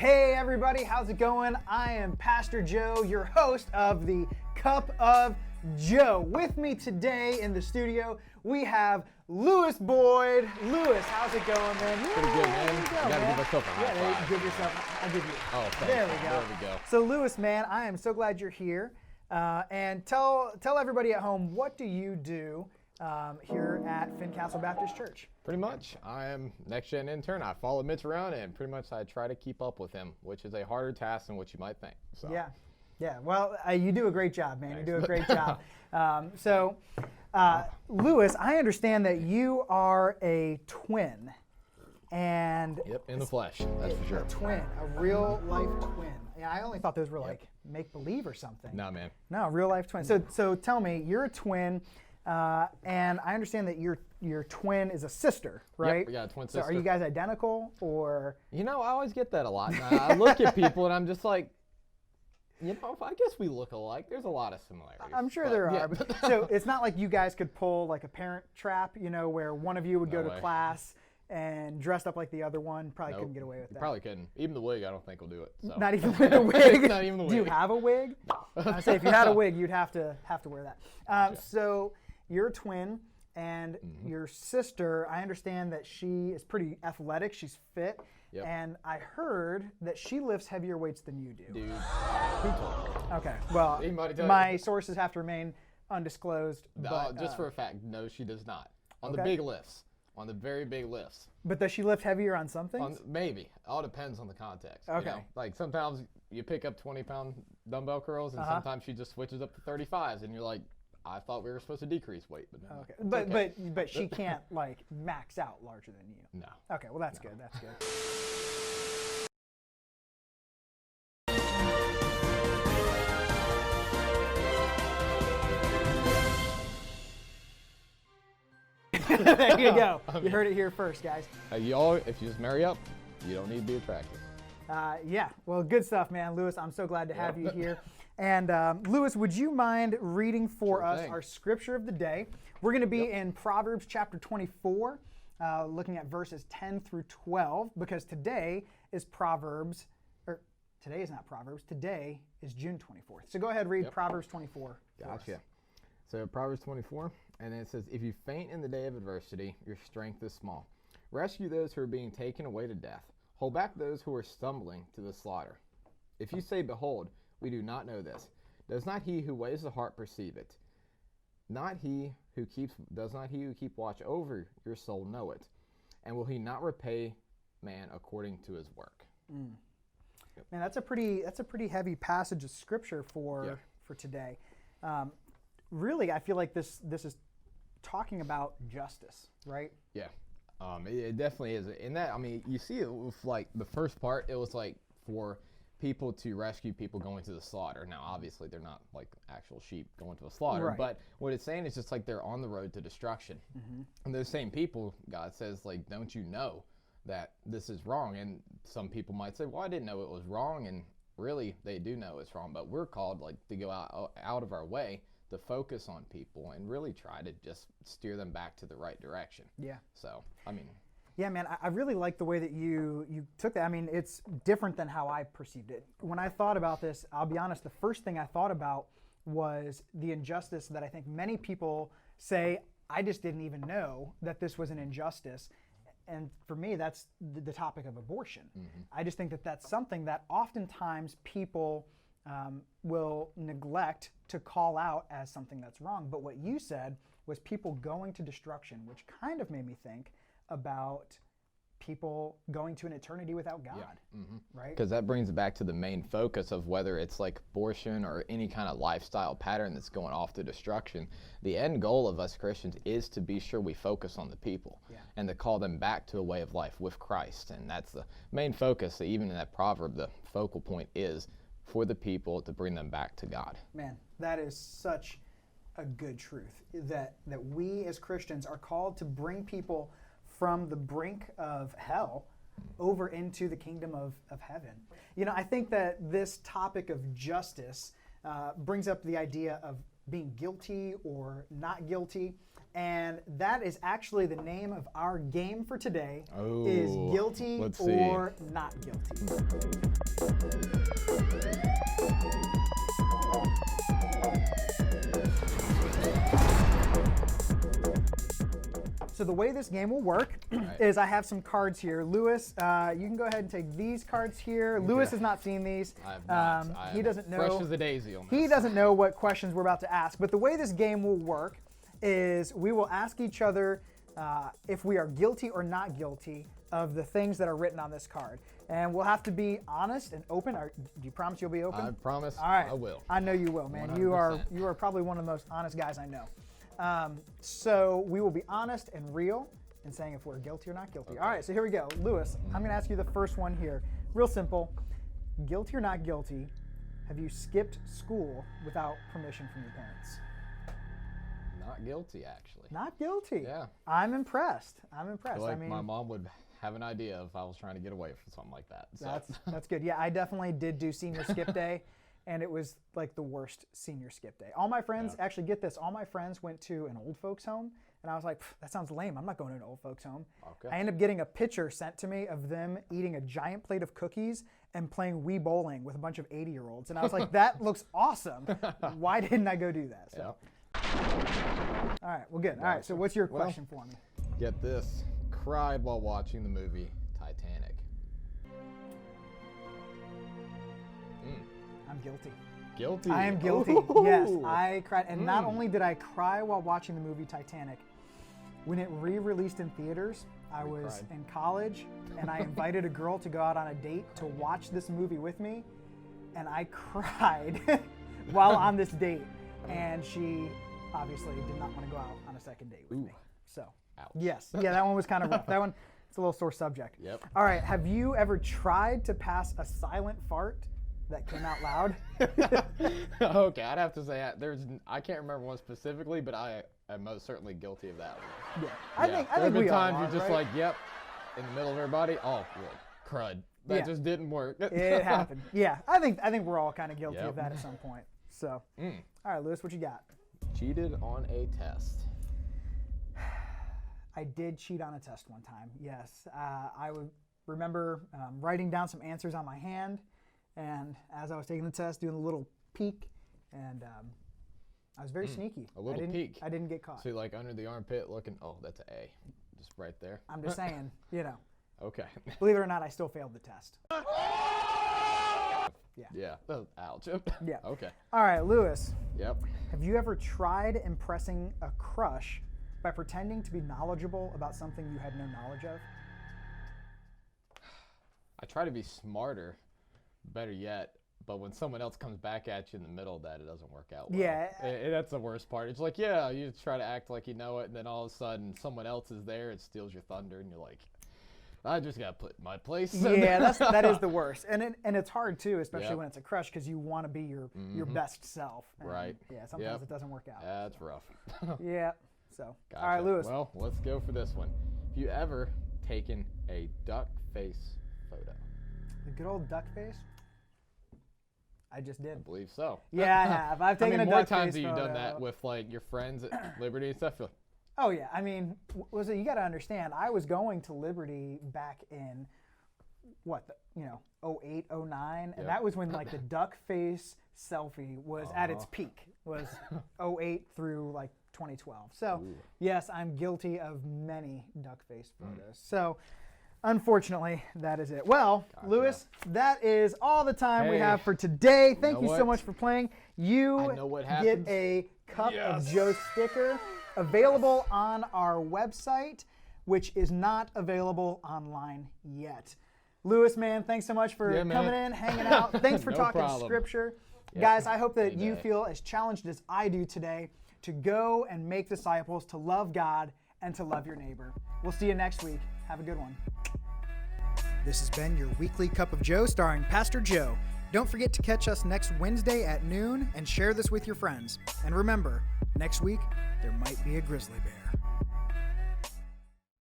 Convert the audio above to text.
Hey everybody, how's it going? I am Pastor Joe, your host of the Cup of Joe. With me today in the studio, we have Lewis Boyd. Lewis, how's it going, man? Pretty good, man. You gotta give myself a high five. Give yourself. I'll give you. Oh, thanks. There we go. There we go. So, Lewis, man, I am so glad you're here. And tell everybody at home, what do you do here at Fincastle Baptist Church? Pretty much. I am next-gen intern. I follow Mitch around, and pretty much I try to keep up with him, which is a harder task than what you might think. So. Yeah. Well, you do a great job, man. Thanks. You do a great job. Lewis, I understand that you are a twin. And yep, in the flesh, that's for sure. A twin, a real-life twin. Yeah, I only thought those were like make-believe or something. No, man. No, real-life twin. So tell me, you're a twin, and I understand that your twin is a sister, right? Yep, we got a twin sister. So are you guys identical, or? You know, I always get that a lot. I look at people, and I'm just like, you know, I guess we look alike. There's a lot of similarities. I'm sure there are. But, so it's not like you guys could pull like a parent trap, you know, where one of you would go to class and dressed up like the other one. Probably couldn't get away with that. Probably couldn't. Even the wig, I don't think will do it. So. Not even with a wig? Not even the wig. Do you have a wig? No. I say if you had a wig, you'd have to wear that. So you're a twin, and your sister, I understand that she is pretty athletic. She's fit. Yep. And I heard that she lifts heavier weights than you do. Dude, who told me? Okay, well, my sources have to remain undisclosed. No, but, just for a fact, no, she does not. On the big lifts. On the very big lifts. But does she lift heavier on some things? Maybe. All depends on the context. Okay. You know? Like sometimes you pick up 20-pound dumbbell curls, and sometimes she just switches up to 35s, and you're like, I thought we were supposed to decrease weight, but no. Okay. But she can't like max out larger than you. No. Okay. Well, that's good. That's good. There you go. You heard it here first, guys. Y'all, if you just marry up, you don't need to be attractive. Yeah. Well, good stuff, man. Lewis, I'm so glad to have you here. And Lewis, would you mind reading for us our scripture of the day? We're going to be in Proverbs chapter 24, looking at verses 10 through 12, because today is Proverbs, or today is not Proverbs, today is June 24th. So go ahead and read Proverbs 24. Gotcha. So Proverbs 24, and then it says, if you faint in the day of adversity, your strength is small. Rescue those who are being taken away to death. Hold back those who are stumbling to the slaughter. If you say, behold, we do not know this, does not he who weighs the heart perceive it? Does not he who keep watch over your soul know it? And will he not repay man according to his work? Man, that's a pretty heavy passage of scripture for today. Really, I feel like this is talking about justice, right? Yeah, it definitely is. In that, I mean, you see it with like the first part, it was like for people to rescue people going to the slaughter. Now, obviously, they're not like actual sheep going to a slaughter, right. But what it's saying is just like they're on the road to destruction. And those same people, God says, like, don't you know that this is wrong? And some people might say, well, I didn't know it was wrong, and really, they do know it's wrong. But we're called like to go out of our way to focus on people and really try to just steer them back to the right direction. Yeah. So, I mean. Yeah, man, I really like the way that you took that. I mean, it's different than how I perceived it. When I thought about this, I'll be honest, the first thing I thought about was the injustice that I think many people say, I just didn't even know that this was an injustice. And for me, that's the topic of abortion. I just think that that's something that oftentimes people will neglect to call out as something that's wrong. But what you said was people going to destruction, which kind of made me think about people going to an eternity without God, right? Because that brings it back to the main focus of whether it's like abortion or any kind of lifestyle pattern that's going off to destruction. The end goal of us Christians is to be sure we focus on the people and to call them back to a way of life with Christ. And that's the main focus. Even in that proverb, the focal point is for the people to bring them back to God. Man, that is such a good truth, that we as Christians are called to bring people from the brink of hell over into the kingdom of heaven. You know, I think that this topic of justice brings up the idea of being guilty or not guilty. And that is actually the name of our game for today, is guilty or not guilty. So the way this game will work is I have some cards here. Lewis, you can go ahead and take these cards here. Okay. Lewis has not seen these. I have not. He doesn't know. Fresh as a daisy on this. He doesn't know what questions we're about to ask. But the way this game will work is we will ask each other if we are guilty or not guilty of the things that are written on this card. And we'll have to be honest and open. Do you promise you'll be open? I promise. All right. I will. I know you will, man. 100%. You are probably one of the most honest guys I know. So we will be honest and real in saying if we're guilty or not guilty. Okay. All right, so here we go. Lewis, I'm going to ask you the first one here. Real simple. Guilty or not guilty, have you skipped school without permission from your parents? Not guilty, actually. Not guilty. Yeah. I'm impressed. I feel like my mom would have an idea if I was trying to get away from something like that. So. That's good. Yeah, I definitely did do senior skip day, and it was like the worst senior skip day. All my friends, actually get this, all my friends went to an old folks home, and I was like, that sounds lame. I'm not going to an old folks home. Okay. I ended up getting a picture sent to me of them eating a giant plate of cookies and playing Wii bowling with a bunch of 80-year-olds. And I was like, that looks awesome. Why didn't I go do that? So. All right, well, good. All right, so what's your question for me? Get this. Cried while watching the movie Titanic. I'm guilty. Guilty? I am guilty. Ooh. Yes, I cried. And not only did I cry while watching the movie Titanic, when it re-released in theaters, I was in college, and I invited a girl to go out on a date to watch this movie with me, and I cried while on this date. And she obviously did not want to go out on a second date with me. So, ouch. Yes. Yeah, that one was kind of rough. That one, it's a little sore subject. Yep. All right, have you ever tried to pass a silent fart that came out loud? Okay, I'd have to say I can't remember one specifically, but I am most certainly guilty of that one. Yeah, I think there have been we all times are, you're just right? like, yep, in the middle of everybody. Oh, crud. That just didn't work. It happened. Yeah, I think we're all kind of guilty Yep. of that at some point. So, all right, Lewis, what you got? Cheated on a test. I did cheat on a test one time. Yes, I would remember writing down some answers on my hand, and as I was taking the test, doing a little peek, and I was very sneaky. A little peek. I didn't get caught. So like under the armpit looking, oh, that's an A. Just right there. I'm just saying, Okay. Believe it or not, I still failed the test. Yeah. Oh, ouch. Yeah. Okay. All right, Lewis. Yep. Have you ever tried impressing a crush by pretending to be knowledgeable about something you had no knowledge of? I try to be smarter, better yet, but when someone else comes back at you in the middle of that, it doesn't work out well. Yeah. And that's the worst part. It's like, yeah, you try to act like you know it, and then all of a sudden someone else is there and steals your thunder, and you're like, I just got to put in my place. Yeah, that is the worst. And it's hard, too, especially Yep. when it's a crush, because you want to be your best self. And Right. Yeah, sometimes it doesn't work out. That's rough. Yeah. So, Gotcha. all right, Lewis. Well, let's go for this one. Have you ever taken a duck face photo? The good old duck face? I just did. I believe so. Yeah, I have. I've taken How many a more duck times face have you photo. done that with like your friends at Liberty and stuff? You're like, Oh, yeah. I mean, you got to understand, I was going to Liberty back in, 08, 09. And that was when, like, the duck face selfie was at its peak, was 08 through, like, 2012. So, yes, I'm guilty of many duck face photos. So, unfortunately, that is it. Well, Lewis, that is all the time we have for today. Thank you so much for playing. You get a Cup of Joe sticker available on our website, which is not available online yet. Lewis, man, thanks so much for coming in, hanging out. Thanks for talking scripture. Guys, I hope that you feel as challenged as I do today to go and make disciples, to love God, and to love your neighbor. We'll see you next week. Have a good one. This has been your weekly Cup of Joe starring Pastor Joe. Don't forget to catch us next Wednesday at noon and share this with your friends. And remember, next week, there might be a grizzly bear.